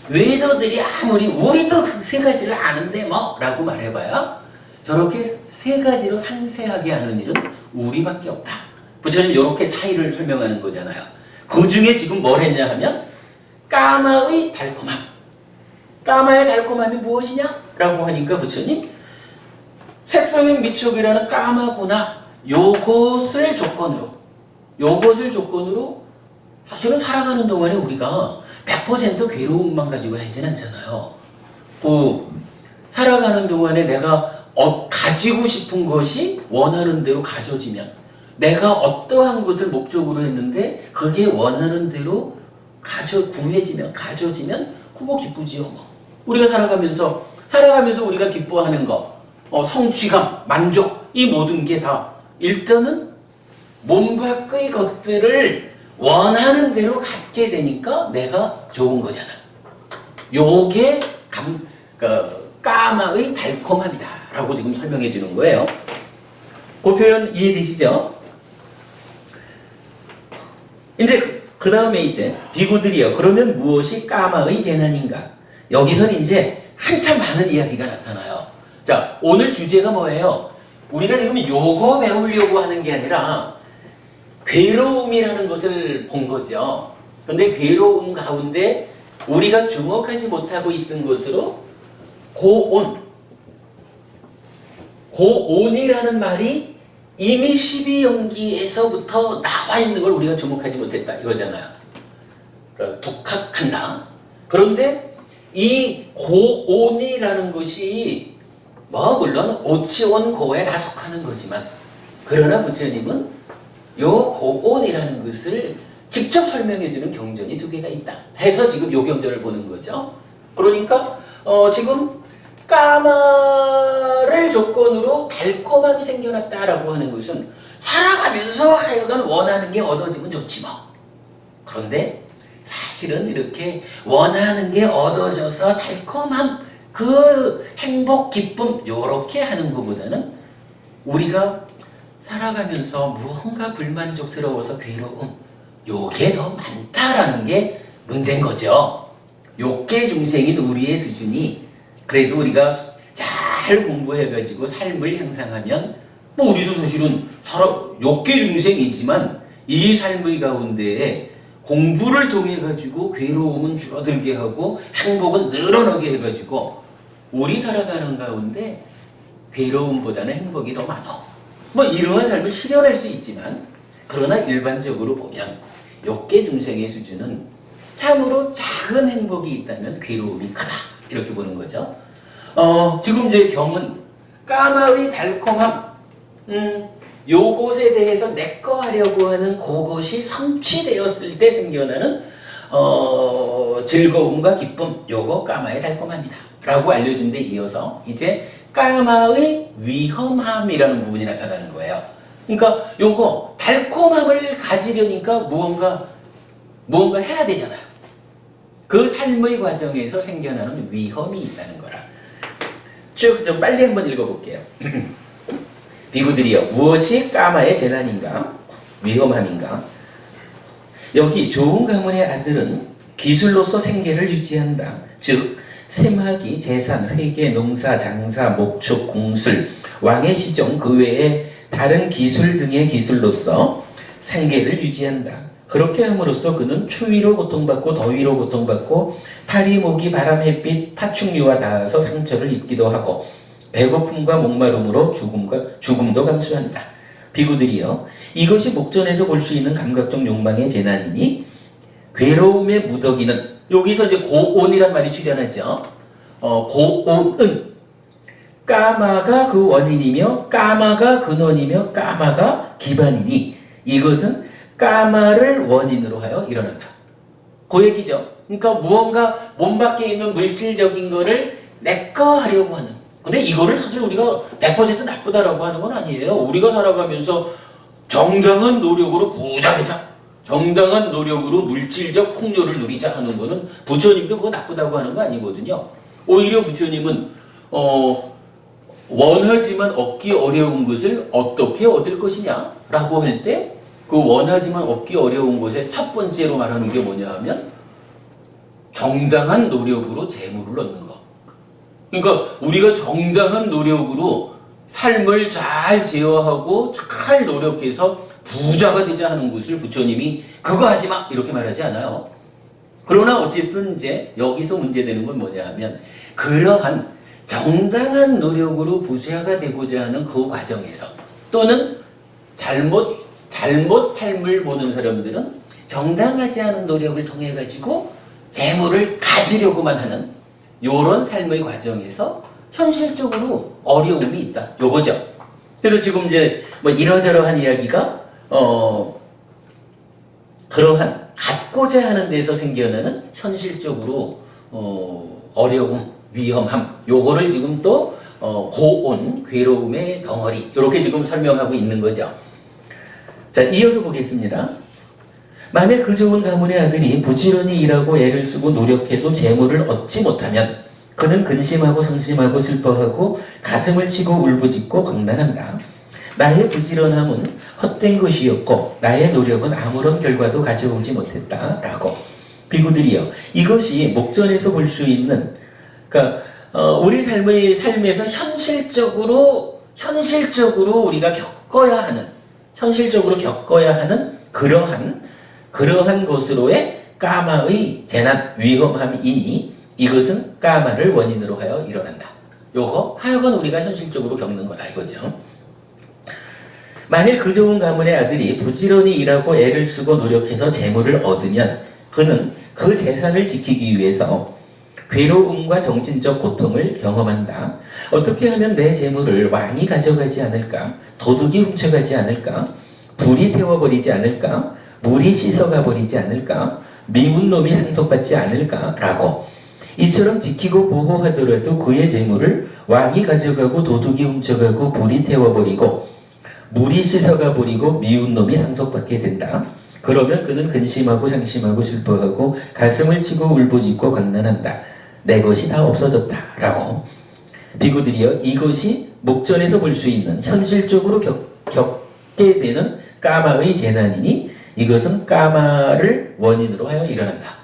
외도들이 아무리 우리도 그 세 가지를 아는데 라고 말해봐야 저렇게 세 가지로 상세하게 아는 일은 우리밖에 없다. 부처님 이렇게 차이를 설명하는 거잖아요. 그 중에 지금 뭘 했냐 하면 까마의 달콤함. 까마의 달콤함이 무엇이냐? 라고 하니까 부처님 색성형 미촉이라는 까마구나 요것을 조건으로 사실은 살아가는 동안에 우리가 100% 괴로움만 가지고 살진 않잖아요. 살아가는 동안에 내가 가지고 싶은 것이 원하는 대로 가져지면 내가 어떠한 것을 목적으로 했는데 그게 원하는 대로 구해지면 가져지면 그거 기쁘지요. 우리가 살아가면서 우리가 기뻐하는 거 성취감, 만족 이 모든 게 다 일단은 몸 밖의 것들을 원하는 대로 갖게 되니까 내가 좋은 거잖아. 요게 까마의 달콤함이다 라고 지금 설명해 주는 거예요. 그 표현 이해되시죠? 이제 그 다음에 이제 비구들이여 그러면 무엇이 까마의 재난인가? 여기서는 이제 한참 많은 이야기가 나타나요. 자, 오늘 주제가 뭐예요? 우리가 지금 요거 배우려고 하는 게 아니라 괴로움이라는 것을 본 거죠. 근데 괴로움 가운데 우리가 주목하지 못하고 있던 것으로 고온이라는 말이 이미 12연기에서부터 나와 있는 걸 우리가 주목하지 못했다 이거잖아요. 그러니까 독학한다. 그런데 이 고온이라는 것이 물론 오치온 고에 다 속하는 거지만 그러나 부처님은 요 고온이라는 것을 직접 설명해주는 경전이 두 개가 있다 해서 지금 요 경전을 보는 거죠. 그러니까 지금 까마를 조건으로 달콤함이 생겨났다라고 하는 것은 살아가면서 하여간 원하는 게 얻어지면 좋지 뭐. 그런데 사실은 이렇게 원하는 게 얻어져서 달콤함, 그 행복, 기쁨 요렇게 하는 것보다는 우리가 살아가면서 무언가 불만족스러워서 괴로움 요게 더 많다라는 게 문제인 거죠. 욕계 중생인 우리의 수준이 그래도 우리가 잘 공부해가지고 삶을 향상하면 뭐 우리도 사실은 욕계 중생이지만 이 삶의 가운데에 공부를 통해 가지고 괴로움은 줄어들게 하고 행복은 늘어나게 해가지고 우리 살아가는 가운데 괴로움보다는 행복이 더 많아. 뭐 이러한 삶을 실현할 수 있지만 그러나 일반적으로 보면 욕계 중생의 수준은 참으로 작은 행복이 있다면 괴로움이 크다 이렇게 보는 거죠. 지금 이제 경은 까마의 달콤함, 요것에 대해서 내꺼 하려고 하는 그것이 성취되었을 때 생겨나는 즐거움과 기쁨, 요거 까마의 달콤함이다 라고 알려준 데 이어서 이제 까마의 위험함이라는 부분이 나타나는 거예요. 그러니까 요거 달콤함을 가지려니까 무언가 해야 되잖아요. 그 삶의 과정에서 생겨나는 위험이 있다는 거라. 쭉 좀 빨리 한번 읽어볼게요. 비구들이여, 무엇이 까마의 재난인가? 위험함인가? 여기 좋은 가문의 아들은 기술로서 생계를 유지한다. 즉 셈하기, 재산, 회계, 농사, 장사, 목축, 궁술, 왕의 시정 그 외에 다른 기술 등의 기술로서 생계를 유지한다. 그렇게 함으로써 그는 추위로 고통받고 더위로 고통받고 파리, 모기, 바람, 햇빛, 파충류와 닿아서 상처를 입기도 하고 배고픔과 목마름으로 죽음도 감수한다. 비구들이여, 이것이 목전에서 볼 수 있는 감각적 욕망의 재난이니 괴로움의 무더기는 여기서 이제 고온이란 말이 출현하죠. 고온은 까마가 그 원인이며 까마가 근원이며 까마가 기반이니 이것은 까마를 원인으로 하여 일어난다. 그 얘기죠. 그러니까 무언가 몸 밖에 있는 물질적인 거를 내꺼 하려고 하는. 근데 이거를 사실 우리가 100% 나쁘다라고 하는 건 아니에요. 우리가 살아가면서 정당한 노력으로 부자 되자, 정당한 노력으로 물질적 풍요를 누리자 하는 거는 부처님도 그거 나쁘다고 하는 거 아니거든요. 오히려 부처님은 원하지만 얻기 어려운 것을 어떻게 얻을 것이냐라고 할 때 그 원하지만 얻기 어려운 것의 첫 번째로 말하는 게 뭐냐 하면 정당한 노력으로 재물을 얻는 거. 그러니까 우리가 정당한 노력으로 삶을 잘 제어하고 잘 노력해서 부자가 되자 하는 것을 부처님이 그거 하지 마 이렇게 말하지 않아요. 그러나 어쨌든 이제 여기서 문제되는 건 뭐냐 하면 그러한 정당한 노력으로 부자가 되고자 하는 그 과정에서 또는 잘못 삶을 보는 사람들은 정당하지 않은 노력을 통해 가지고 재물을 가지려고만 하는 이런 삶의 과정에서 현실적으로 어려움이 있다. 요거죠. 그래서 지금 이제 뭐 이러저러한 이야기가 그러한 갖고자 하는 데서 생겨나는 현실적으로 어려움, 위험함 요거를 지금 또 고온, 괴로움의 덩어리 이렇게 지금 설명하고 있는 거죠. 자, 이어서 보겠습니다. 만일 그 좋은 가문의 아들이 부지런히 일하고 애를 쓰고 노력해도 재물을 얻지 못하면 그는 근심하고 상심하고 슬퍼하고 가슴을 치고 울부짖고 광란한다. 나의 부지런함은 헛된 것이었고 나의 노력은 아무런 결과도 가져오지 못했다. 라고. 비구들이여, 이것이 목전에서 볼 수 있는 그러니까 우리 삶에서 현실적으로 우리가 현실적으로 겪어야 하는 그러한 것으로의 까마의 재난, 위험함이니 이것은 까마를 원인으로 하여 일어난다. 요거 하여간 우리가 현실적으로 겪는 거다 이거죠. 만일 그 좋은 가문의 아들이 부지런히 일하고 애를 쓰고 노력해서 재물을 얻으면 그는 그 재산을 지키기 위해서 괴로움과 정신적 고통을 경험한다. 어떻게 하면 내 재물을 왕이 가져가지 않을까? 도둑이 훔쳐가지 않을까? 불이 태워버리지 않을까? 물이 씻어가 버리지 않을까? 미운 놈이 상속받지 않을까? 라고. 이처럼 지키고 보호하더라도 그의 재물을 왕이 가져가고 도둑이 훔쳐가고 불이 태워버리고 물이 씻어가 버리고 미운 놈이 상속받게 된다. 그러면 그는 근심하고 상심하고 슬퍼하고 가슴을 치고 울부짖고 광난한다. 내 것이 다 없어졌다. 라고. 비구들이여, 이것이 목전에서 볼 수 있는 현실적으로 겪게 되는 까마의 재난이니 이것은 까마를 원인으로 하여 일어난다.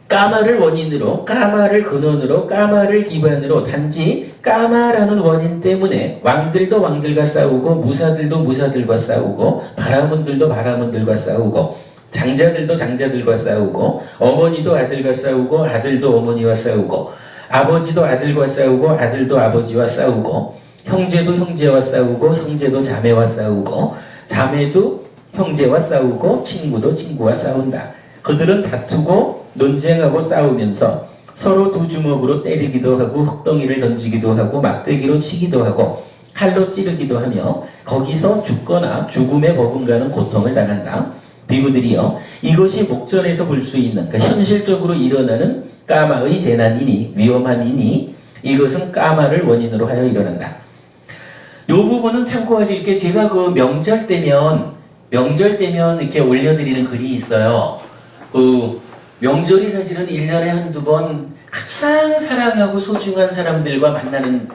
까마를 원인으로, 까마를 근원으로, 까마를 기반으로 단지 까마라는 원인 때문에 왕들도 왕들과 싸우고 무사들도 무사들과 싸우고 바라문들도 바라문들과 싸우고 장자들도 장자들과 싸우고 어머니도 아들과 싸우고 아들도 어머니와 싸우고 아버지도 아들과 싸우고 아들도 아버지와 싸우고 형제도 형제와 싸우고 형제도 자매와 싸우고 자매도 형제와 싸우고 친구도 친구와 싸운다. 그들은 다투고 논쟁하고 싸우면서 서로 두 주먹으로 때리기도 하고 흙덩이를 던지기도 하고 막대기로 치기도 하고 칼로 찌르기도 하며 거기서 죽거나 죽음에 버금가는 고통을 당한다. 비구들이여, 이것이 목전에서 볼 수 있는 현실적으로 일어나는 까마의 재난이니 위험함이니 이것은 까마를 원인으로 하여 일어난다. 이 부분은 참고하실 게 제가 그 명절 때면 이렇게 올려드리는 글이 있어요. 그 명절이 사실은 1년에 한두 번 가장 사랑하고 소중한 사람들과 만나는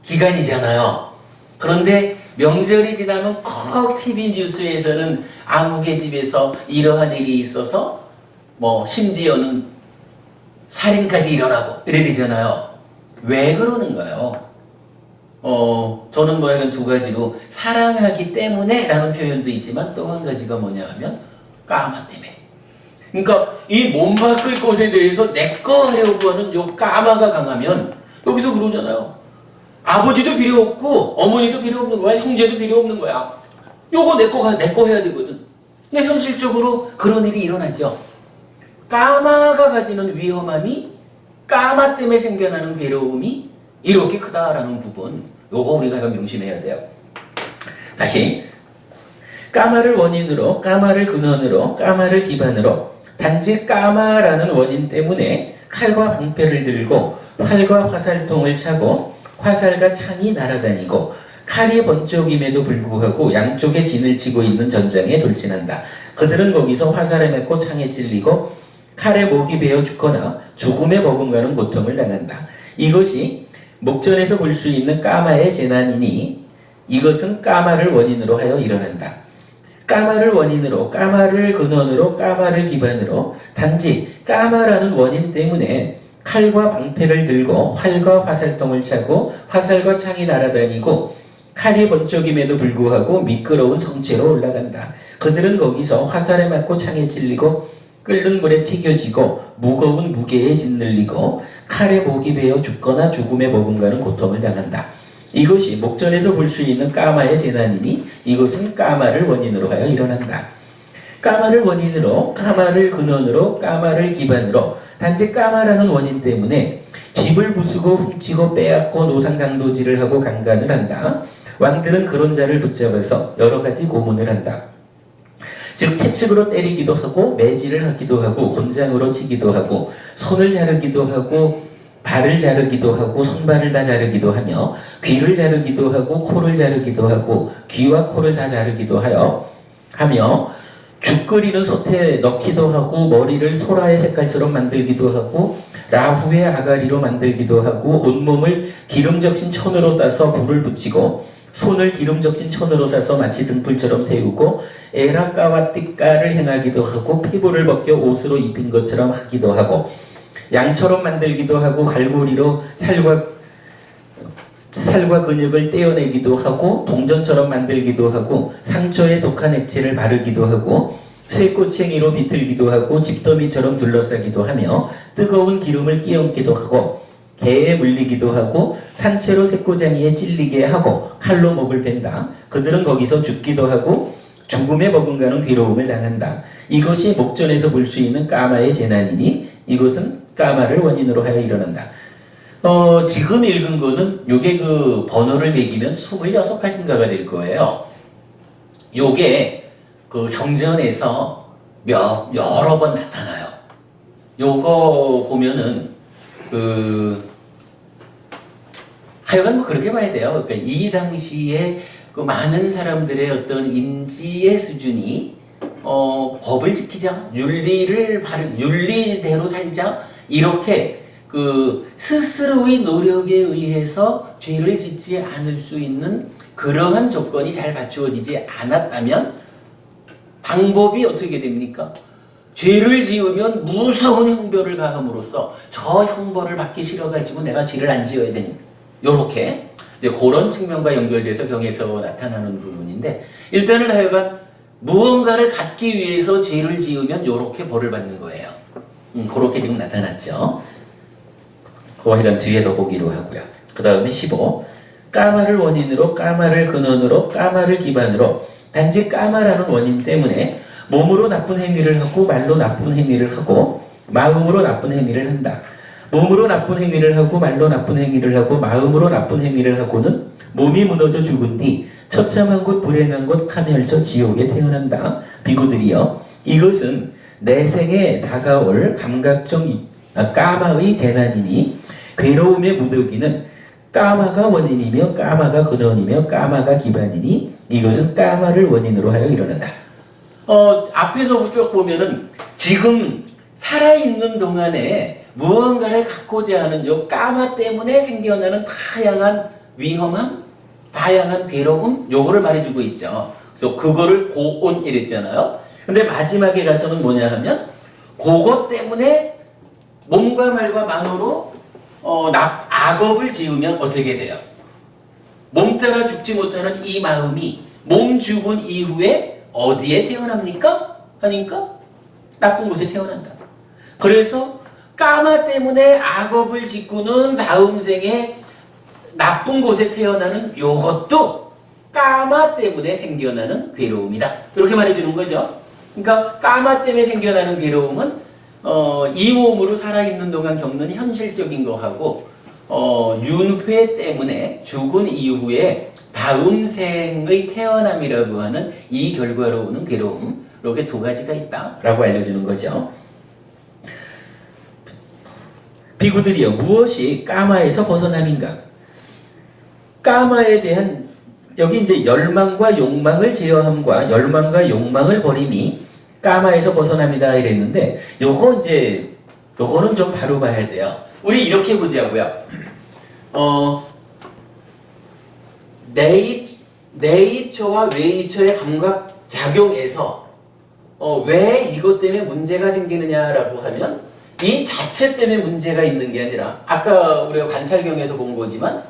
기간이잖아요. 그런데 명절이 지나면 꼭 TV 뉴스에서는 아무개 집에서 이러한 일이 있어서 뭐 심지어는 살인까지 일어나고 이래 되잖아요. 왜 그러는가요? 저는 뭐 약간 두 가지로 사랑하기 때문에 라는 표현도 있지만 또 한 가지가 뭐냐 하면 까마 때문에. 그러니까 이 몸 바꿀 것에 대해서 내 거 하려고 하는 요 까마가 강하면 여기서 그러잖아요. 아버지도 필요 없고 어머니도 필요 없는 거야. 형제도 필요 없는 거야. 요거 내 거 해야 되거든. 근데 현실적으로 그런 일이 일어나죠. 까마가 가지는 위험함이 까마 때문에 생겨나는 괴로움이 이렇게 크다라는 부분, 요거 우리가 명심해야 돼요. 다시 까마를 원인으로, 까마를 근원으로, 까마를 기반으로 단지 까마라는 원인 때문에 칼과 방패를 들고 활과 화살통을 차고 화살과 창이 날아다니고 칼이 번쩍임에도 불구하고 양쪽에 진을 치고 있는 전장에 돌진한다. 그들은 거기서 화살에 맞고 창에 찔리고 칼에 목이 베어 죽거나 죽음에 버금가는 고통을 당한다. 이것이 목전에서 볼 수 있는 까마의 재난이니 이것은 까마를 원인으로 하여 일어난다. 까마를 원인으로, 까마를 근원으로, 까마를 기반으로 단지 까마라는 원인 때문에 칼과 방패를 들고 활과 화살통을 차고 화살과 창이 날아다니고 칼이 번쩍임에도 불구하고 미끄러운 성체로 올라간다. 그들은 거기서 화살에 맞고 창에 찔리고 끓는 물에 튀겨지고 무거운 무게에 짓눌리고 칼에 목이 베어 죽거나 죽음에 버금가는 고통을 당한다. 이것이 목전에서 볼 수 있는 까마의 재난이니 이것은 까마를 원인으로 하여 일어난다. 까마를 원인으로, 까마를 근원으로, 까마를 기반으로 단지 까마라는 원인 때문에 집을 부수고 훔치고 빼앗고 노상강도질을 하고 강간을 한다. 왕들은 그런 자를 붙잡아서 여러 가지 고문을 한다. 즉 채찍으로 때리기도 하고 매질을 하기도 하고 곤장으로 치기도 하고 손을 자르기도 하고 발을 자르기도 하고 손발을 다 자르기도 하며 귀를 자르기도 하고 코를 자르기도 하고 귀와 코를 다 자르기도 하며 죽 끓이는 솥에 넣기도 하고 머리를 소라의 색깔처럼 만들기도 하고 라후의 아가리로 만들기도 하고 온몸을 기름 적신 천으로 싸서 불을 붙이고 손을 기름 적신 천으로 싸서 마치 등불처럼 태우고 에라까와 띠까를 행하기도 하고 피부를 벗겨 옷으로 입힌 것처럼 하기도 하고 양처럼 만들기도 하고 갈고리로 살과 근육을 떼어내기도 하고 동전처럼 만들기도 하고 상처에 독한 액체를 바르기도 하고 쇠꼬챙이로 비틀기도 하고 집더미처럼 둘러싸기도 하며 뜨거운 기름을 끼얹기도 하고 개에 물리기도 하고 산채로 새꼬장이에 찔리게 하고 칼로 목을 벤다. 그들은 거기서 죽기도 하고 죽음에 버금가는 괴로움을 당한다. 이것이 목전에서 볼 수 있는 까마의 재난이니 이것은 까마를 원인으로 하여 일어난다. 지금 읽은 거는 요게 그 번호를 매기면 26가지인가가 될 거예요. 요게 그 경전에서 여러 번 나타나요. 요거 보면은 하여간 뭐 그렇게 봐야 돼요. 그러니까 이 당시에 그 많은 사람들의 어떤 인지의 수준이 법을 지키자, 윤리대로 살자 이렇게 그 스스로의 노력에 의해서 죄를 짓지 않을 수 있는 그러한 조건이 잘 갖추어지지 않았다면 방법이 어떻게 됩니까? 죄를 지으면 무서운 형벌을 가함으로써 저 형벌을 받기 싫어가지고 내가 죄를 안 지어야 되는 요렇게 그런 측면과 연결돼서 경에서 나타나는 부분인데 일단은 하여간 무언가를 갖기 위해서 죄를 지으면 요렇게 벌을 받는 거예요. 그렇게 지금 나타났죠. 그거 하여간 뒤에 더 보기로 하고요. 그 다음에 15 까마를 원인으로 까마를 근원으로 까마를 기반으로 단지 까마라는 원인 때문에 몸으로 나쁜 행위를 하고 말로 나쁜 행위를 하고 마음으로 나쁜 행위를 한다. 몸으로 나쁜 행위를 하고 말로 나쁜 행위를 하고 마음으로 나쁜 행위를 하고는 몸이 무너져 죽은 뒤 처참한 곳 불행한 곳 파멸쳐 지옥에 태어난다. 비구들이여 이것은 내 생에 다가올 감각적 까마의 재난이니 괴로움의 무더기는 까마가 원인이며 까마가 근원이며 까마가 기반이니 이것은 까마를 원인으로 하여 일어난다. 앞에서 쭉 보면은 지금 살아있는 동안에 무언가를 갖고자 하는 요 까마 때문에 생겨나는 다양한 위험함, 다양한 괴로움, 요거를 말해주고 있죠. 그래서 그거를 고온 이랬잖아요. 근데 마지막에 가서는 뭐냐 하면 그것 때문에 몸과 말과 만으로 악업을 지으면 어떻게 돼요? 몸 따라 죽지 못하는 이 마음이 몸 죽은 이후에 어디에 태어납니까? 하니까 나쁜 곳에 태어난다. 그래서 까마 때문에 악업을 짓고는 다음 생에 나쁜 곳에 태어나는 요것도 까마 때문에 생겨나는 괴로움이다. 이렇게 말해주는 거죠. 그러니까 까마 때문에 생겨나는 괴로움은 이 몸으로 살아있는 동안 겪는 현실적인 거하고 윤회 때문에 죽은 이후에 다음 생의 태어남이라고 하는 이 결과로 오는 괴로움 이렇게 두 가지가 있다라고 알려주는 거죠. 비구들이여 무엇이 까마에서 벗어남인가? 까마에 대한 여기 이제 열망과 욕망을 제어함과 열망과 욕망을 버림이 까마에서 벗어남이다 이랬는데 요거는 좀 바로 봐야 돼요. 우리 이렇게 보자고요. 내입처와 외입처의 감각 작용에서 왜 이것 때문에 문제가 생기느냐라고 하면 이 자체 때문에 문제가 있는 게 아니라 아까 우리가 관찰경에서 본 거지만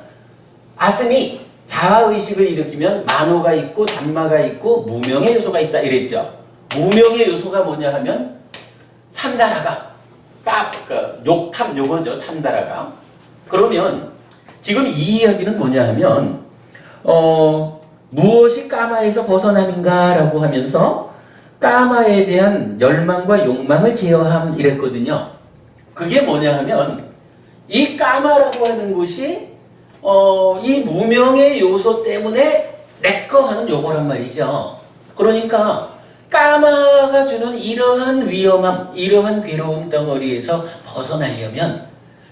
아슴이 자아의식을 일으키면 만호가 있고 단마가 있고 무명의 요소가 있다 이랬죠. 무명의 요소가 뭐냐 하면 참다라가 그러니까 욕탐 요거죠. 참다라가. 그러면 지금 이 이야기는 뭐냐 하면 무엇이 까마에서 벗어남인가 라고 하면서 까마에 대한 열망과 욕망을 제어함 이랬거든요. 그게 뭐냐 하면 이 까마라고 하는 것이 이 무명의 요소 때문에 내꺼 하는 요거란 말이죠. 그러니까 까마가 주는 이러한 위험함, 이러한 괴로움 덩어리에서 벗어나려면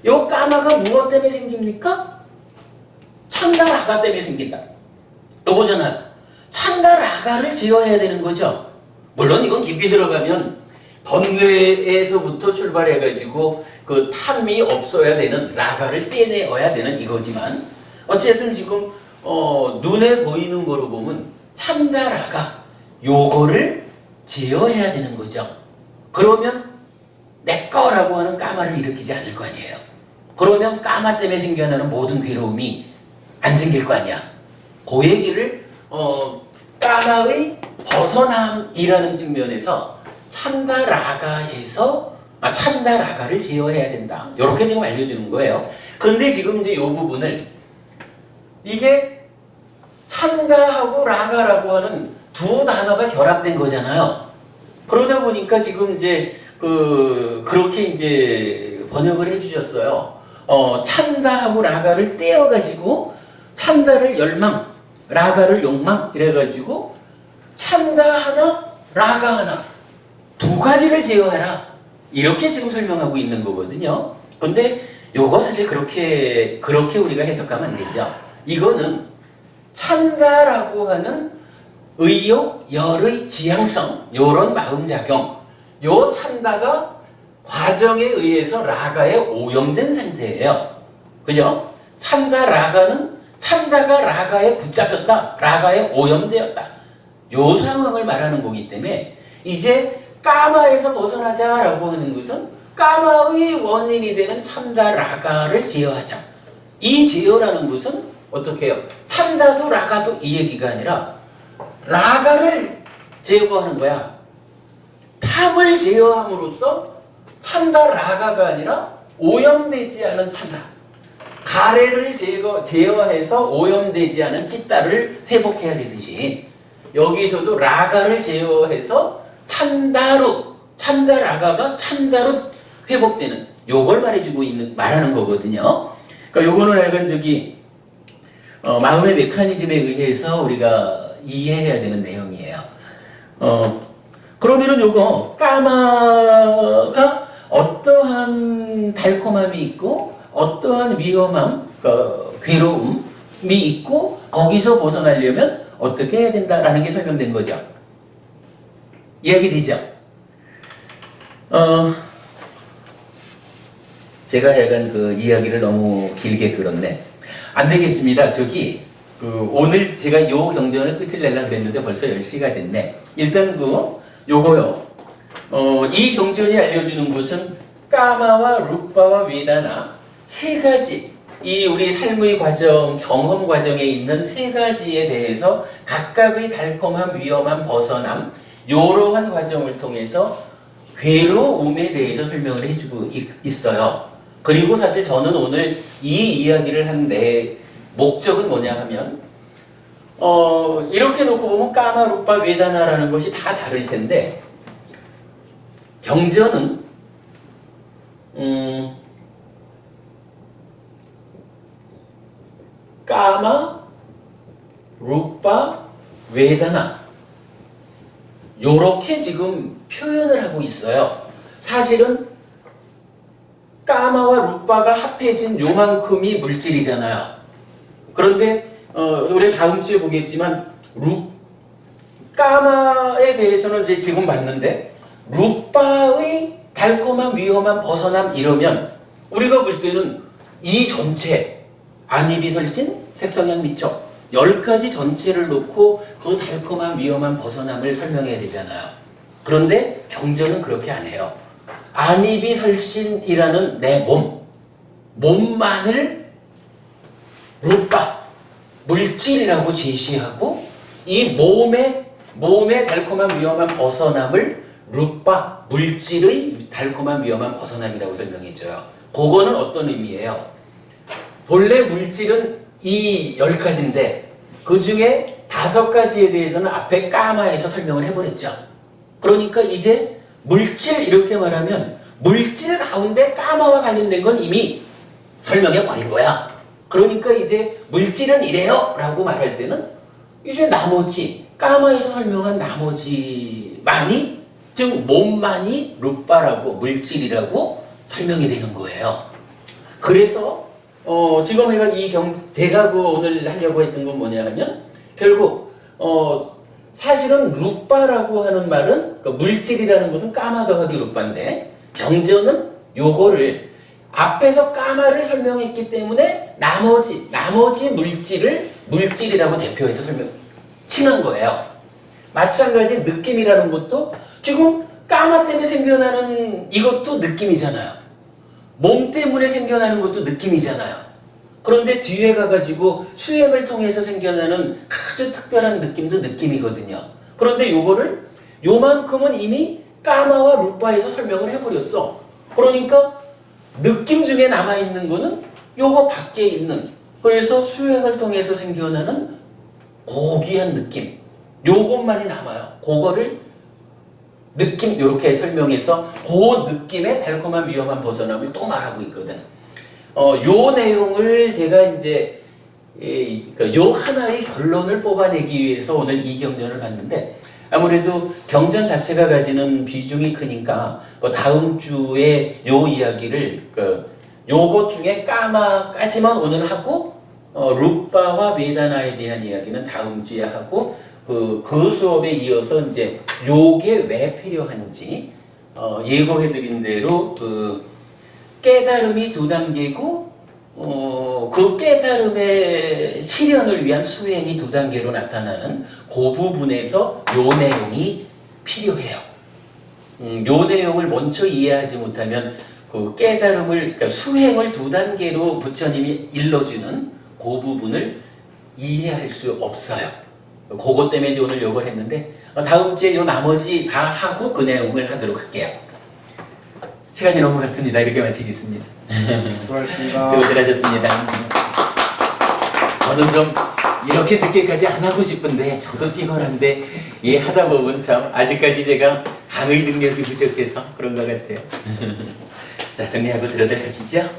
요 까마가 무엇 때문에 생깁니까? 참다라가 때문에 생긴다. 요거잖아요. 참다라가를 제어해야 되는 거죠. 물론 이건 깊이 들어가면 번뇌에서부터 출발해가지고 그 탐이 없어야 되는 라가를 떼내어야 되는 이거지만 어쨌든 지금 눈에 보이는 거로 보면 참다라가 요거를 제어해야 되는 거죠. 그러면 내 거라고 하는 까마를 일으키지 않을 거 아니에요. 그러면 까마 때문에 생겨나는 모든 괴로움이 안 생길 거 아니야. 그 얘기를 까마의 벗어남이라는 측면에서 참다라가에서 참다라가를 제어해야 된다. 이렇게 지금 알려주는 거예요. 근데 지금 이제 이 부분을 이게 참다하고 라가라고 하는 두 단어가 결합된 거잖아요. 그러다 보니까 지금 이제 그렇게 이제 번역을 해주셨어요. 참다하고 라가를 떼어가지고 참다를 열망, 라가를 욕망 이래가지고 참다 하나, 라가 하나 두 가지를 제어해라. 이렇게 지금 설명하고 있는 거거든요. 근데 요거 사실 그렇게 우리가 해석하면 안 되죠. 이거는 찬다라고 하는 의욕, 열의 지향성, 요런 마음작용, 요 찬다가 과정에 의해서 라가에 오염된 상태예요. 그죠? 찬다가 라가에 붙잡혔다, 라가에 오염되었다. 요 상황을 말하는 거기 때문에 이제 까마에서 벗어나자라고 하는 것은 까마의 원인이 되는 찬다 라가를 제어하자. 이 제어라는 것은 어떻게 해요? 찬다도 라가도 이 얘기가 아니라 라가를 제거하는 거야. 탑을 제어함으로써 찬다 라가가 아니라 오염되지 않은 찬다. 가래를 제어해서 오염되지 않은 찌따를 회복해야 되듯이 여기서도 라가를 제어해서 찬다 라가가 찬다로 회복되는 요걸 말하는 거거든요. 그러니까 요거는 약간 마음의 메커니즘에 의해서 우리가 이해해야 되는 내용이에요. 그러면은 요거 까마가 어떠한 달콤함이 있고 어떠한 위험함, 괴로움이 있고 거기서 벗어나려면 어떻게 해야 된다라는 게 설명된 거죠. 이야기 되죠? 제가 약간 그 이야기를 너무 길게 들었네. 안 되겠습니다. 오늘 제가 요 경전을 끝을 내려고 그랬는데 벌써 10시가 됐네. 일단 요거요. 이 경전이 알려주는 것은 까마와 루빠와 웨다나 세 가지, 이 우리 삶의 과정, 경험 과정에 있는 세 가지에 대해서 각각의 달콤함, 위험함, 벗어남, 이러한 과정을 통해서 괴로움에 대해서 설명을 해주고 있어요. 그리고 사실 저는 오늘 이 이야기를 한 내 목적은 뭐냐 하면 이렇게 놓고 보면 까마, 루빠, 웨다나라는 것이 다 다를 텐데 경전은 까마, 루빠, 웨다나 요렇게 지금 표현을 하고 있어요. 사실은 까마와 루빠가 합해진 요만큼이 물질이잖아요. 그런데 우리 다음 주에 보겠지만 까마에 대해서는 이제 지금 봤는데 루빠의 달콤함, 위험함, 벗어남 이러면 우리가 볼 때는 이 전체 안이비설신, 색성향, 미적 10가지 전체를 놓고 그 달콤함, 위험함, 벗어남을 설명해야 되잖아요. 그런데 경전은 그렇게 안 해요. 안이비설신이라는 내 몸만을 루빠, 물질이라고 제시하고 이 몸의 달콤한 위험한 벗어남을 루빠, 물질의 달콤한 위험한 벗어남이라고 설명해줘요. 그거는 어떤 의미예요? 본래 물질은 이 10가지인데 그 중에 5가지에 대해서는 앞에 까마에서 설명을 해버렸죠. 그러니까 이제 물질 이렇게 말하면 물질 가운데 까마와 관련된 건 이미 설명해 버린 거야. 그러니까 이제 물질은 이래요 라고 말할 때는 이제 나머지 까마에서 설명한 나머지만이 즉 몸만이 루빠라고 물질이라고 설명이 되는 거예요. 그래서 지금 제가 오늘 하려고 했던 건 뭐냐 하면 결국 사실은 루빠라고 하는 말은 물질이라는 것은 까마 더하기 루빠인데 경전은 요거를 앞에서 까마를 설명했기 때문에 나머지 물질을 물질이라고 대표해서 칭한 거예요. 마찬가지 느낌이라는 것도 지금 까마 때문에 생겨나는 이것도 느낌이잖아요. 몸 때문에 생겨나는 것도 느낌이잖아요. 그런데 뒤에 가가지고 수행을 통해서 생겨나는 아주 특별한 느낌도 느낌이거든요. 그런데 요만큼은 이미 까마와 루빠에서 설명을 해버렸어. 그러니까 느낌 중에 남아있는 거는 요거 밖에 있는, 그래서 수행을 통해서 생겨나는 고귀한 느낌, 요것만이 남아요. 그거를 느낌 요렇게 설명해서 그 느낌의 달콤한 위험한 벗어남을 또 말하고 있거든. 요 내용을 제가 이제 요 하나의 결론을 뽑아내기 위해서 오늘 이 경전을 봤는데 아무래도 경전 자체가 가지는 비중이 크니까 다음 주에 요 이야기를 요것 중에 까마까지만 오늘 하고 루빠와 메다나에 대한 이야기는 다음 주에 하고 그 수업에 이어서 이제 요게 왜 필요한지 예고해드린 대로 그 깨달음이 두 단계고 그 깨달음의 실현을 위한 수행이 두 단계로 나타나는 그 부분에서 요 내용이 필요해요. 요 내용을 먼저 이해하지 못하면 그 깨달음을 그러니까 수행을 두 단계로 부처님이 일러주는 그 부분을 이해할 수 없어요. 그것 때문에 이제 오늘 요걸 했는데 다음 주에 요 나머지 다 하고 그 내용을 하도록 할게요. 시간이 너무 갔습니다. 이렇게 마치겠습니다. 수고하셨습니다. 수고들 하셨습니다. 저는 좀 이렇게 늦게까지 안 하고 싶은데 저도 피곤한데 하다 보면 참 아직까지 제가 강의 능력이 부족해서 그런 것 같아요. 자, 정리하고 들어들 하시죠.